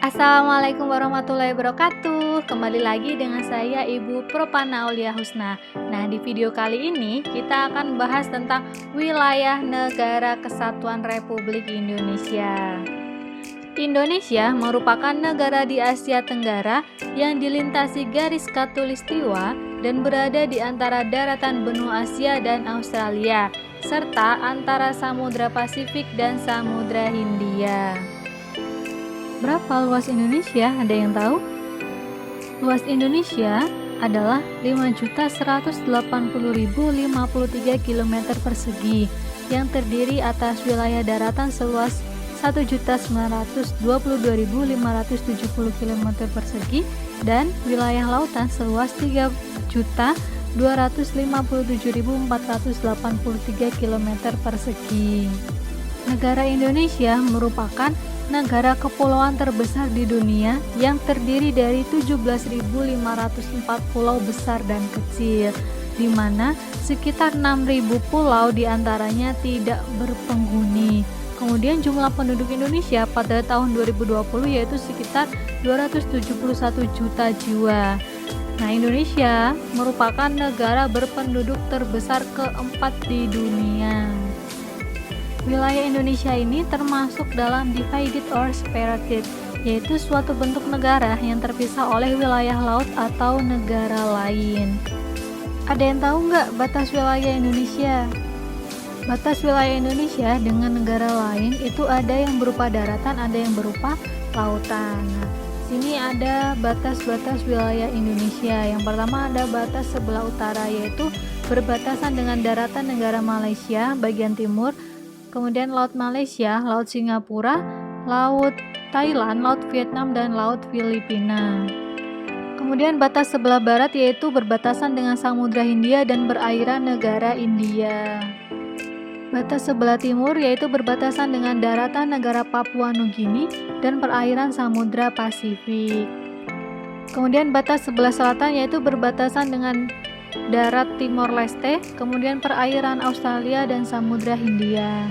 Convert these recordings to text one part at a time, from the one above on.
Assalamualaikum warahmatullahi wabarakatuh. Kembali lagi dengan saya Ibu Propana Aulia Husna. Nah, di video kali ini kita akan bahas tentang wilayah negara kesatuan Republik Indonesia. Indonesia merupakan negara di Asia Tenggara yang dilintasi garis khatulistiwa dan berada di antara daratan benua Asia dan Australia, serta antara Samudra Pasifik dan Samudra Hindia. Berapa luas Indonesia? Ada yang tahu? Luas Indonesia adalah 5.180.053 km persegi yang terdiri atas wilayah daratan seluas 1.922.570 km persegi dan wilayah lautan seluas 3.257.483 km persegi. Negara Indonesia merupakan negara kepulauan terbesar di dunia yang terdiri dari 17.504 pulau besar dan kecil, di mana sekitar 6.000 pulau diantaranya tidak berpenghuni. Kemudian jumlah penduduk Indonesia pada tahun 2020 yaitu sekitar 271 juta jiwa. Nah, Indonesia merupakan negara berpenduduk terbesar keempat di dunia. Wilayah Indonesia ini termasuk dalam divided or separated, yaitu suatu bentuk negara yang terpisah oleh wilayah laut atau negara lain. Ada yang tahu nggak batas wilayah Indonesia? Batas wilayah Indonesia dengan negara lain itu ada yang berupa daratan, ada yang berupa lautan. Nah, sini ada batas-batas wilayah Indonesia. Yang pertama ada batas sebelah utara, yaitu berbatasan dengan daratan negara Malaysia bagian timur, kemudian Laut Malaysia, Laut Singapura, Laut Thailand, Laut Vietnam, dan Laut Filipina. Kemudian batas sebelah barat yaitu berbatasan dengan Samudra Hindia dan perairan negara India. Batas sebelah timur yaitu berbatasan dengan daratan negara Papua Nugini dan perairan Samudra Pasifik. Kemudian batas sebelah selatan yaitu berbatasan dengan darat Timor Leste, kemudian perairan Australia dan Samudra Hindia.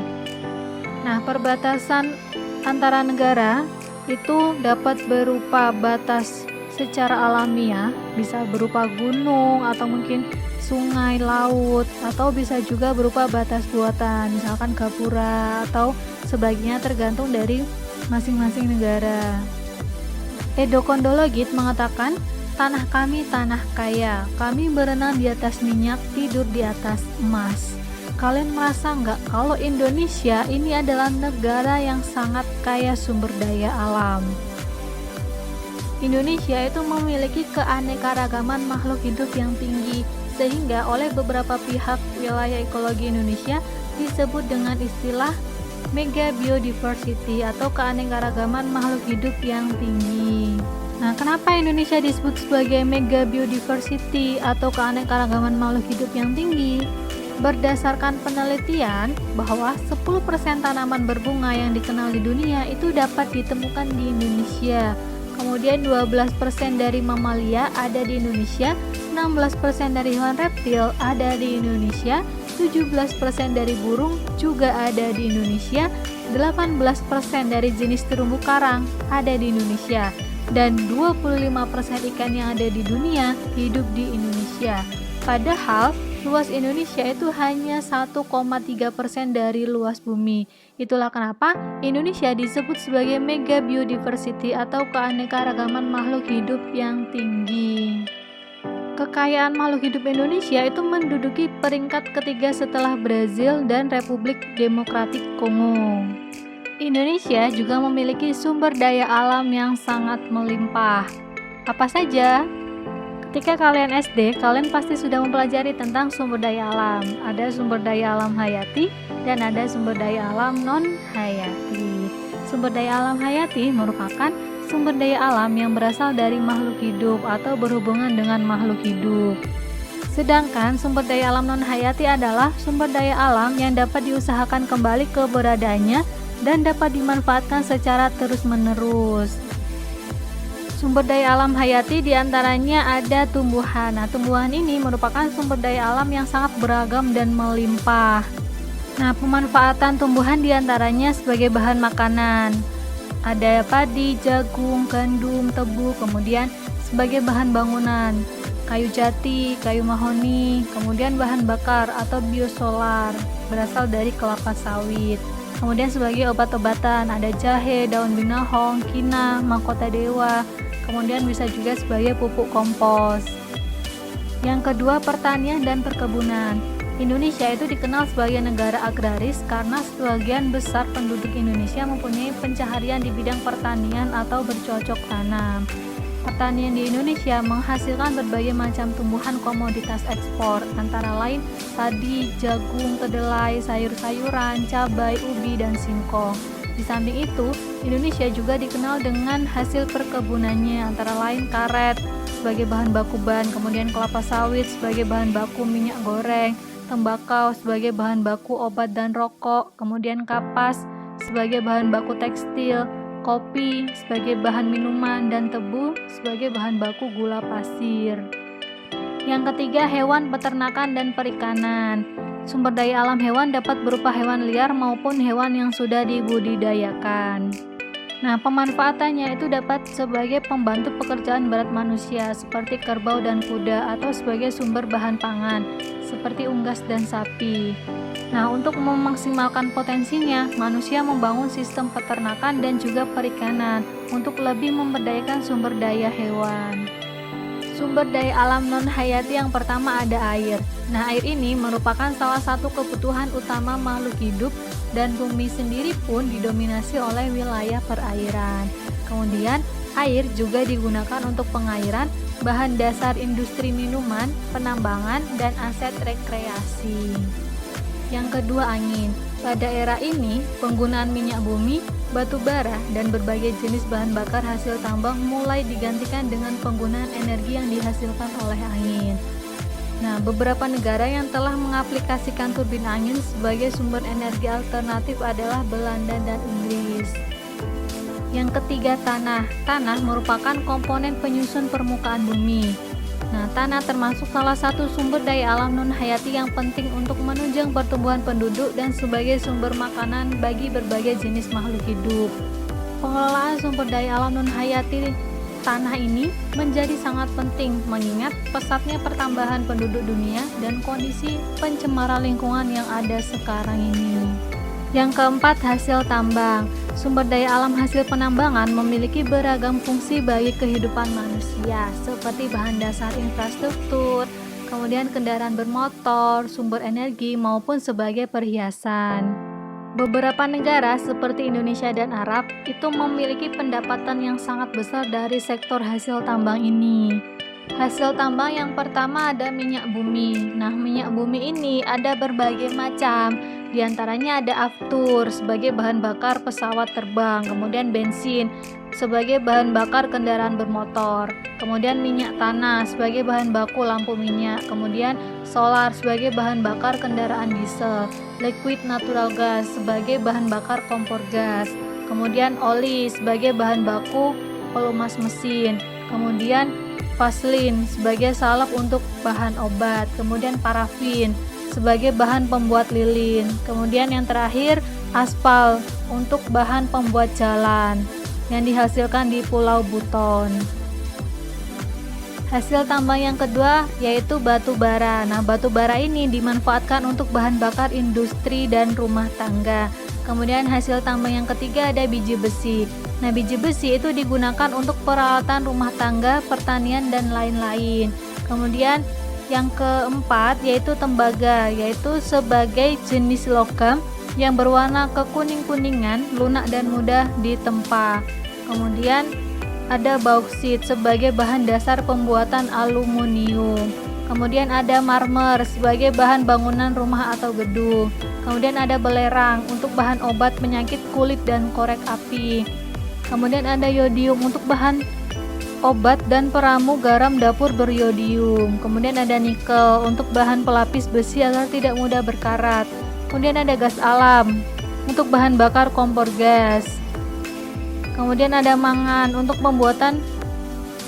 Nah, perbatasan antara negara itu dapat berupa batas secara alamiah, bisa berupa gunung atau mungkin sungai, laut, atau bisa juga berupa batas buatan, misalkan gapura atau sebagainya tergantung dari masing-masing negara. Edo Kondologit mengatakan, "Tanah kami tanah kaya, kami berenang di atas minyak, tidur di atas emas." Kalian merasa nggak kalau Indonesia ini adalah negara yang sangat kaya sumber daya alam? Indonesia itu memiliki keanekaragaman makhluk hidup yang tinggi, sehingga oleh beberapa pihak wilayah ekologi Indonesia disebut dengan istilah mega biodiversity atau keanekaragaman makhluk hidup yang tinggi. Nah, kenapa Indonesia disebut sebagai mega biodiversity atau keanekaragaman makhluk hidup yang tinggi? Berdasarkan penelitian bahwa 10% tanaman berbunga yang dikenal di dunia itu dapat ditemukan di Indonesia. Kemudian 12% dari mamalia ada di Indonesia, 16% dari hewan reptil ada di Indonesia, 17% dari burung juga ada di Indonesia, 18% dari jenis terumbu karang ada di Indonesia, dan 25% ikan yang ada di dunia hidup di Indonesia. Padahal luas Indonesia itu hanya 1,3% dari luas bumi. Itulah kenapa Indonesia disebut sebagai mega biodiversity atau keanekaragaman makhluk hidup yang tinggi. Kekayaan makhluk hidup Indonesia itu menduduki peringkat ketiga setelah Brazil dan Republik Demokratik Kongo. Indonesia juga memiliki sumber daya alam yang sangat melimpah. Apa saja? Ketika kalian SD, kalian pasti sudah mempelajari tentang sumber daya alam. Ada sumber daya alam hayati dan ada sumber daya alam non-hayati. Sumber daya alam hayati merupakan sumber daya alam yang berasal dari makhluk hidup atau berhubungan dengan makhluk hidup. Sedangkan sumber daya alam non-hayati adalah sumber daya alam yang dapat diusahakan kembali keberadaannya dan dapat dimanfaatkan secara terus-menerus. Sumber daya alam hayati diantaranya ada tumbuhan. Nah, tumbuhan ini merupakan sumber daya alam yang sangat beragam dan melimpah. Nah, pemanfaatan tumbuhan diantaranya sebagai bahan makanan. Ada padi, jagung, gandum, tebu, kemudian sebagai bahan bangunan, kayu jati, kayu mahoni, kemudian bahan bakar atau biosolar berasal dari kelapa sawit. Kemudian sebagai obat-obatan ada jahe, daun binahong, kina, mahkota dewa, kemudian bisa juga sebagai pupuk kompos. Yang kedua, pertanian dan perkebunan. Indonesia itu dikenal sebagai negara agraris karena sebagian besar penduduk Indonesia mempunyai pencaharian di bidang pertanian atau bercocok tanam. Pertanian di Indonesia menghasilkan berbagai macam tumbuhan komoditas ekspor, antara lain padi, jagung, kedelai, sayur-sayuran, cabai, ubi, dan singkong. Di samping itu, Indonesia juga dikenal dengan hasil perkebunannya, antara lain karet sebagai bahan baku ban, kemudian kelapa sawit sebagai bahan baku minyak goreng, tembakau sebagai bahan baku obat dan rokok, kemudian kapas sebagai bahan baku tekstil, kopi sebagai bahan minuman, dan tebu sebagai bahan baku gula pasir. Yang ketiga, hewan, peternakan, dan perikanan. Sumber daya alam hewan dapat berupa hewan liar maupun hewan yang sudah dibudidayakan. Nah, pemanfaatannya itu dapat sebagai pembantu pekerjaan berat manusia seperti kerbau dan kuda, atau sebagai sumber bahan pangan seperti unggas dan sapi. Nah, untuk memaksimalkan potensinya, manusia membangun sistem peternakan dan juga perikanan untuk lebih memberdayakan sumber daya hewan. Sumber daya alam non-hayati yang pertama ada air. Nah, air ini merupakan salah satu kebutuhan utama makhluk hidup, dan bumi sendiri pun didominasi oleh wilayah perairan. Kemudian, air juga digunakan untuk pengairan, bahan dasar industri minuman, penambangan, dan aset rekreasi. Yang kedua, angin. Pada era ini, penggunaan minyak bumi, batu bara, dan berbagai jenis bahan bakar hasil tambang mulai digantikan dengan penggunaan energi yang dihasilkan oleh angin. Nah, beberapa negara yang telah mengaplikasikan turbin angin sebagai sumber energi alternatif adalah Belanda dan Inggris. Yang ketiga, tanah. Tanah merupakan komponen penyusun permukaan bumi. Nah, tanah termasuk salah satu sumber daya alam non-hayati yang penting untuk menunjang pertumbuhan penduduk dan sebagai sumber makanan bagi berbagai jenis makhluk hidup. Pengelolaan sumber daya alam non-hayati tanah ini menjadi sangat penting mengingat pesatnya pertambahan penduduk dunia dan kondisi pencemaran lingkungan yang ada sekarang ini. Yang keempat, hasil tambang. Sumber daya alam hasil penambangan memiliki beragam fungsi bagi kehidupan manusia, seperti bahan dasar infrastruktur, kemudian kendaraan bermotor, sumber energi, maupun sebagai perhiasan. Beberapa negara seperti Indonesia dan Arab itu memiliki pendapatan yang sangat besar dari sektor hasil tambang ini. Hasil tambang yang pertama ada minyak bumi. Nah, minyak bumi ini ada berbagai macam. Di antaranya ada aftur sebagai bahan bakar pesawat terbang, kemudian bensin sebagai bahan bakar kendaraan bermotor, kemudian minyak tanah sebagai bahan baku lampu minyak, kemudian solar sebagai bahan bakar kendaraan diesel, liquid natural gas sebagai bahan bakar kompor gas, kemudian oli sebagai bahan baku pelumas mesin, kemudian vaselin sebagai salep untuk bahan obat, kemudian parafin sebagai bahan pembuat lilin, kemudian yang terakhir aspal untuk bahan pembuat jalan yang dihasilkan di Pulau Buton. Hasil tambang yang kedua yaitu batu bara. Nah, batu bara ini dimanfaatkan untuk bahan bakar industri dan rumah tangga. Kemudian hasil tambang yang ketiga ada biji besi. Nah, biji besi itu digunakan untuk peralatan rumah tangga, pertanian, dan lain-lain. Kemudian yang keempat yaitu tembaga, yaitu sebagai jenis logam yang berwarna kekuning-kuningan, lunak dan mudah ditempa. Kemudian ada bauksit sebagai bahan dasar pembuatan aluminium. Kemudian ada marmer sebagai bahan bangunan rumah atau gedung. Kemudian ada belerang untuk bahan obat penyakit kulit dan korek api. Kemudian ada yodium untuk bahan obat dan peramu garam dapur beriodium. Kemudian ada nikel untuk bahan pelapis besi agar tidak mudah berkarat. Kemudian ada gas alam untuk bahan bakar kompor gas. Kemudian ada mangan untuk pembuatan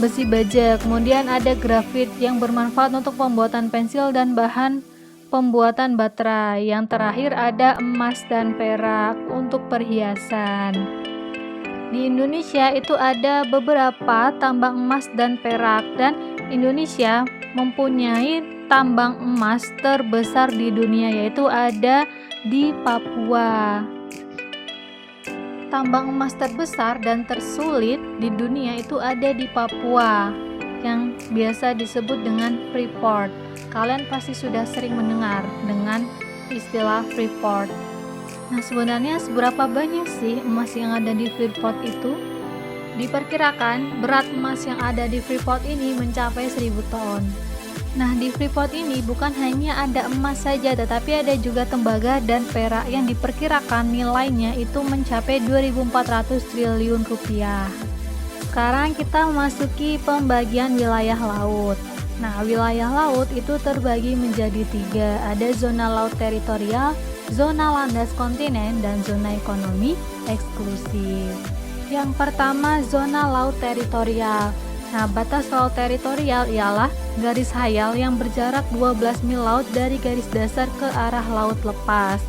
besi baja. Kemudian ada grafit yang bermanfaat untuk pembuatan pensil dan bahan pembuatan baterai. Yang terakhir ada emas dan perak untuk perhiasan. Di Indonesia itu ada beberapa tambang emas dan perak, dan Indonesia mempunyai tambang emas terbesar di dunia, yaitu ada di Papua. Tambang emas terbesar dan tersulit di dunia itu ada di Papua, yang biasa disebut dengan Freeport. Kalian pasti sudah sering mendengar dengan istilah Freeport. Nah, sebenarnya seberapa banyak sih emas yang ada di Freeport itu? Diperkirakan berat emas yang ada di Freeport ini mencapai 1000 ton. Nah, di Freeport ini bukan hanya ada emas saja, tetapi ada juga tembaga dan perak yang diperkirakan nilainya itu mencapai 2.400 triliun rupiah. Sekarang kita memasuki pembagian wilayah laut. Nah, wilayah laut itu terbagi menjadi 3. Ada zona laut teritorial, zona landas kontinen, dan zona ekonomi eksklusif. Yang pertama, zona laut teritorial. Nah, batas laut teritorial ialah garis hayal yang berjarak 12 mil laut dari garis dasar ke arah laut lepas.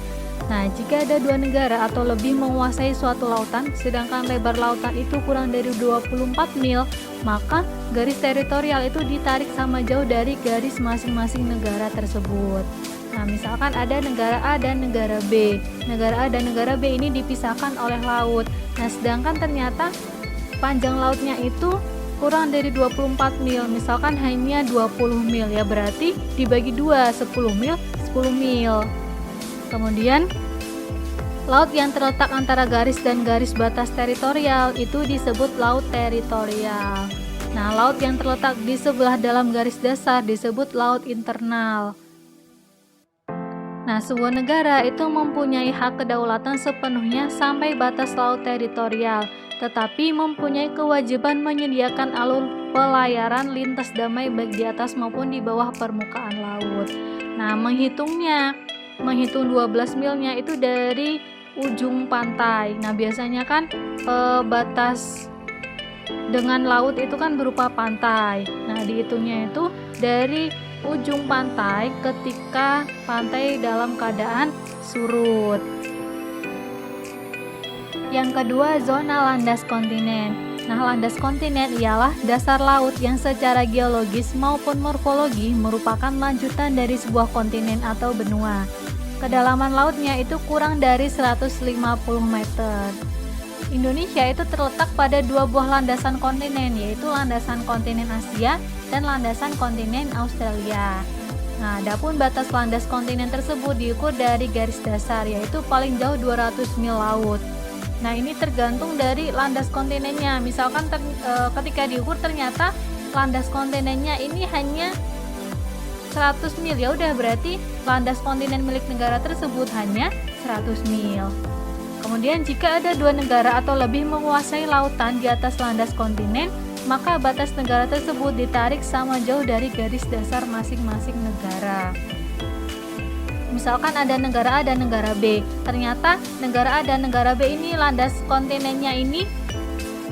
Nah, jika ada 2 negara atau lebih menguasai suatu lautan, sedangkan lebar lautan itu kurang dari 24 mil, maka garis teritorial itu ditarik sama jauh dari garis masing-masing negara tersebut. Nah, misalkan ada negara A dan negara B. Negara A dan negara B ini dipisahkan oleh laut. Nah, sedangkan ternyata panjang lautnya itu kurang dari 24 mil, misalkan hanya 20 mil, ya berarti dibagi 2, 10 mil, 10 mil. Kemudian, laut yang terletak antara garis dan garis batas teritorial itu disebut laut teritorial. Nah, laut yang terletak di sebelah dalam garis dasar disebut laut internal. Nah, sebuah negara itu mempunyai hak kedaulatan sepenuhnya sampai batas laut teritorial, tetapi mempunyai kewajiban menyediakan alur pelayaran lintas damai baik di atas maupun di bawah permukaan laut. Nah, menghitung 12 milnya itu dari ujung pantai. Nah, biasanya kan batas dengan laut itu kan berupa pantai. Nah, dihitungnya itu dari ujung pantai ketika pantai dalam keadaan surut. Yang kedua, zona landas kontinen. Nah, landas kontinen ialah dasar laut yang secara geologis maupun morfologi merupakan lanjutan dari sebuah kontinen atau benua. Kedalaman lautnya itu kurang dari 150 meter. Indonesia itu terletak pada 2 buah landasan kontinen, yaitu landasan kontinen Asia dan landasan kontinen Australia. Nah, adapun batas landas kontinen tersebut diukur dari garis dasar, yaitu paling jauh 200 mil laut. Nah, ini tergantung dari landas kontinennya. Misalkan ketika diukur ternyata landas kontinennya ini hanya 100 mil, ya udah berarti landas kontinen milik negara tersebut hanya 100 mil. Kemudian jika ada 2 negara atau lebih menguasai lautan di atas landas kontinen, maka batas negara tersebut ditarik sama jauh dari garis dasar masing-masing negara. Misalkan ada negara A dan negara B. Ternyata negara A dan negara B ini landas kontinennya ini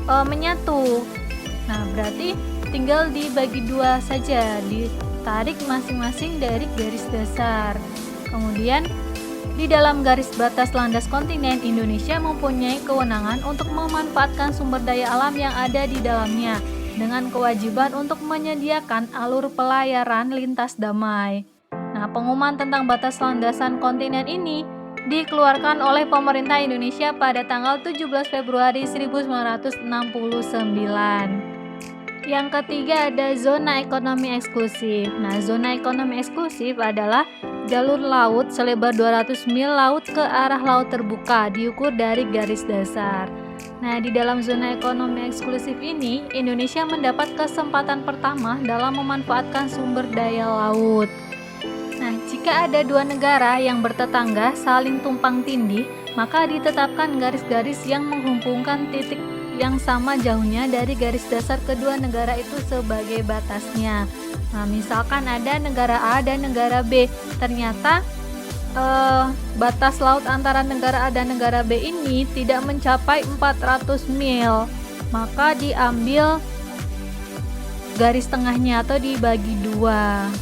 menyatu. Nah, berarti tinggal dibagi 2 saja, ditarik masing-masing dari garis dasar. Kemudian di dalam garis batas landas kontinen, Indonesia mempunyai kewenangan untuk memanfaatkan sumber daya alam yang ada di dalamnya dengan kewajiban untuk menyediakan alur pelayaran lintas damai. Nah, pengumuman tentang batas landasan kontinen ini dikeluarkan oleh pemerintah Indonesia pada tanggal 17 Februari 1969. Yang ketiga ada zona ekonomi eksklusif. Nah, zona ekonomi eksklusif adalah jalur laut selebar 200 mil laut ke arah laut terbuka diukur dari garis dasar. Nah, di dalam zona ekonomi eksklusif ini, Indonesia mendapat kesempatan pertama dalam memanfaatkan sumber daya laut. Nah, jika ada 2 negara yang bertetangga saling tumpang tindih, maka ditetapkan garis-garis yang menghubungkan titik yang sama jauhnya dari garis dasar kedua negara itu sebagai batasnya. Nah, misalkan ada negara A dan negara B, ternyata batas laut antara negara A dan negara B ini tidak mencapai 400 mil, maka diambil garis tengahnya atau dibagi 2.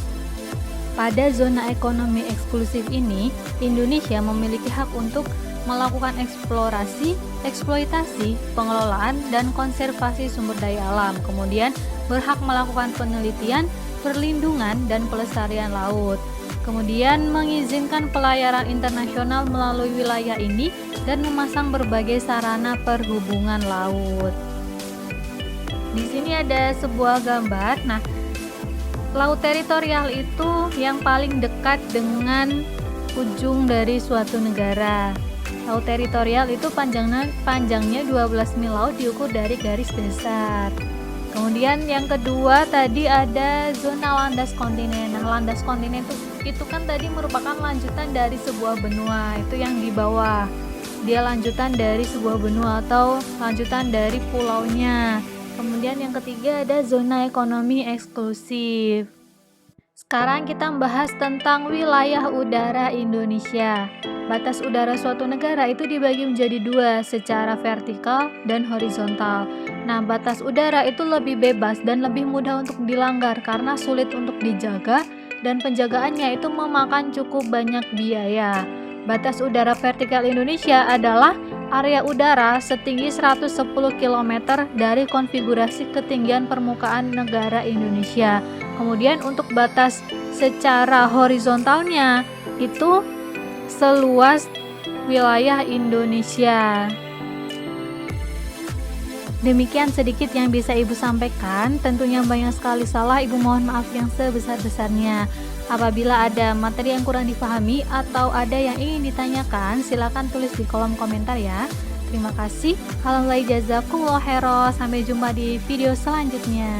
Pada zona ekonomi eksklusif ini, Indonesia memiliki hak untuk melakukan eksplorasi, eksploitasi, pengelolaan, dan konservasi sumber daya alam. Kemudian berhak melakukan penelitian, perlindungan, dan pelestarian laut. Kemudian mengizinkan pelayaran internasional melalui wilayah ini dan memasang berbagai sarana perhubungan laut. Di sini ada sebuah gambar. Nah, laut teritorial itu yang paling dekat dengan ujung dari suatu negara. Laut teritorial itu panjangnya 12 mil laut diukur dari garis dasar. Kemudian yang kedua tadi ada zona landas kontinen. Nah, landas kontinen itu kan tadi merupakan lanjutan dari sebuah benua, itu yang di bawah. Dia lanjutan dari sebuah benua atau lanjutan dari pulaunya. Kemudian yang ketiga ada zona ekonomi eksklusif. Sekarang kita membahas tentang wilayah udara Indonesia. Batas udara suatu negara itu dibagi menjadi dua, secara vertikal dan horizontal. Nah, batas udara itu lebih bebas dan lebih mudah untuk dilanggar karena sulit untuk dijaga dan penjagaannya itu memakan cukup banyak biaya. Batas udara vertikal Indonesia adalah area udara setinggi 110 km dari konfigurasi ketinggian permukaan negara Indonesia. Kemudian untuk batas secara horizontalnya itu seluas wilayah Indonesia. Demikian sedikit yang bisa Ibu sampaikan. Tentunya banyak sekali salah, Ibu mohon maaf yang sebesar-besarnya. Apabila ada materi yang kurang dipahami atau ada yang ingin ditanyakan, silakan tulis di kolom komentar ya. Terima kasih. Jazakumullah khairan. Sampai jumpa di video selanjutnya.